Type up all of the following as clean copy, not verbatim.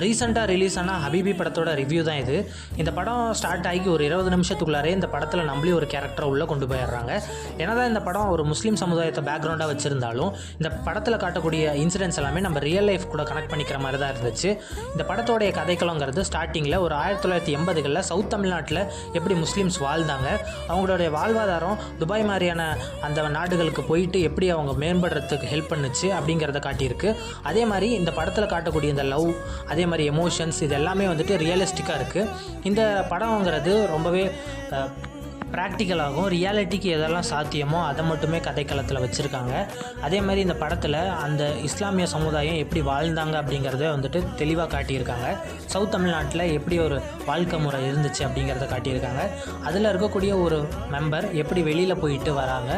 ரீசெண்டாக ரிலீஸ் ஆன ஹபீபி படத்தோட ரிவ்யூ தான் இது. இந்த படம் ஸ்டார்ட் ஆகி ஒரு 20 நிமிஷத்துக்குள்ளாரே இந்த படத்தில் நம்மளே ஒரு கேரக்டரை உள்ளே கொண்டு போயிடுறாங்க. ஏன்னா இந்த படம் ஒரு முஸ்லீம் சமுதாயத்தை பேக்ரவுண்டாக வச்சுருந்தாலும் இந்த படத்தில் காட்டக்கூடிய இன்சிடென்ட்ஸ் எல்லாமே நம்ம ரியல் லைஃப் கூட கனெக்ட் பண்ணிக்கிற மாதிரி தான் இருந்துச்சு. இந்த படத்தோடைய கதைக்களங்கிறது ஸ்டார்டிங்கில் ஒரு 1980களில் சவுத் தமிழ்நாட்டில் எப்படி முஸ்லீம்ஸ் வாழ்ந்தாங்க, அவங்களுடைய வாழ்வாதாரம் துபாய் மாதிரியான அந்த நாடுகளுக்கு போயிட்டு எப்படி அவங்க மேம்படுறதுக்கு ஹெல்ப் பண்ணுச்சு அப்படிங்கிறத காட்டியிருக்கு. அதே மாதிரி இந்த படத்தில் காட்டக்கூடிய இந்த லவ், அதே மாதிரி எமோஷன்ஸ், இது எல்லாமே வந்துட்டு ரியலிஸ்டிக்காக இருக்குது. இந்த படங்கிறது ரொம்பவே ப்ராக்டிக்கலாகவும் ரியாலிட்டிக்கு எதெல்லாம் சாத்தியமோ அதை மட்டுமே கதைக்களத்தில் வச்சுருக்காங்க. அதே மாதிரி இந்த படத்தில் அந்த இஸ்லாமிய சமுதாயம் எப்படி வாழ்ந்தாங்க அப்படிங்கிறத வந்துட்டு தெளிவாக காட்டியிருக்காங்க. சவுத் தமிழ்நாட்டில் எப்படி ஒரு வாழ்க்கை முறை இருந்துச்சு அப்படிங்கிறத காட்டியிருக்காங்க. அதில் இருக்கக்கூடிய ஒரு மெம்பர் எப்படி வெளியில் போயிட்டு வராங்க,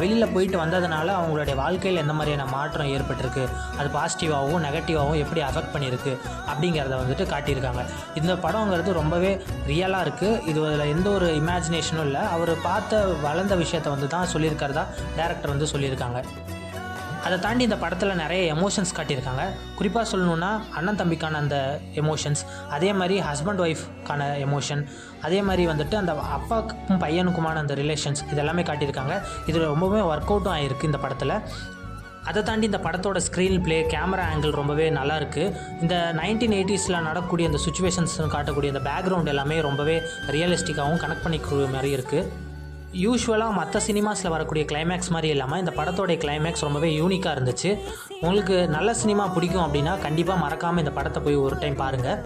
வெளியில் போயிட்டு வந்ததுனால அவங்களுடைய வாழ்க்கையில் எந்த மாதிரியான மாற்றம் ஏற்பட்டிருக்கு, அது பாசிட்டிவாகவும் நெகட்டிவாகவும் எப்படி அஃபெக்ட் பண்ணியிருக்கு அப்படிங்கிறத வந்துட்டு காட்டியிருக்காங்க. இந்த படங்கிறது ரொம்பவே ரியலாக இருக்குது. இது அதில் எந்த ஒரு இமேஜினேஷனும் இல்லை. அவர் பார்த்த வளர்ந்த விஷயத்தை வந்து தான் சொல்லியிருக்கிறதா டைரக்டர் வந்து சொல்லியிருக்காங்க. அதை தாண்டி இந்த படத்தில் நிறைய எமோஷன்ஸ் காட்டியிருக்காங்க. குறிப்பாக சொல்லணுன்னா அண்ணன் தம்பிக்கான அந்த எமோஷன்ஸ், அதே மாதிரி ஹஸ்பண்ட் ஒய்ஃப்கான எமோஷன், அதே மாதிரி வந்துட்டு அந்த அப்பாவுக்கும் பையனுக்குமான அந்த ரிலேஷன்ஸ், இதெல்லாமே காட்டியிருக்காங்க. இது ரொம்பவே ஒர்க் அவுட்டும் ஆகிருக்கு இந்த படத்தில். அதை தாண்டி இந்த படத்தோட ஸ்க்ரீன் ப்ளே, கேமரா ஆங்கிள் ரொம்பவே நல்லாயிருக்கு. இந்த 1980ஸில் நடக்கக்கூடிய அந்த சுச்சுவேஷன்ஸ் காட்டக்கூடிய அந்த பேக்ரவுண்ட் எல்லாமே ரொம்பவே ரியலிஸ்டிக்காகவும் கனெக்ட் பண்ணிக்கிற மாதிரி இருக்குது. யூஸ்வலாக மற்ற சினிமாஸில் வரக்கூடிய கிளைமேக்ஸ் மாதிரி இல்லாமல் இந்த படத்தோடைய கிளைமேக்ஸ் ரொம்பவே யூனிக்காக இருந்துச்சு. உங்களுக்கு நல்ல சினிமா பிடிக்கும் அப்படின்னா கண்டிப்பாக மறக்காமல் இந்த படத்தை போய் ஒரு டைம் பாருங்கள்.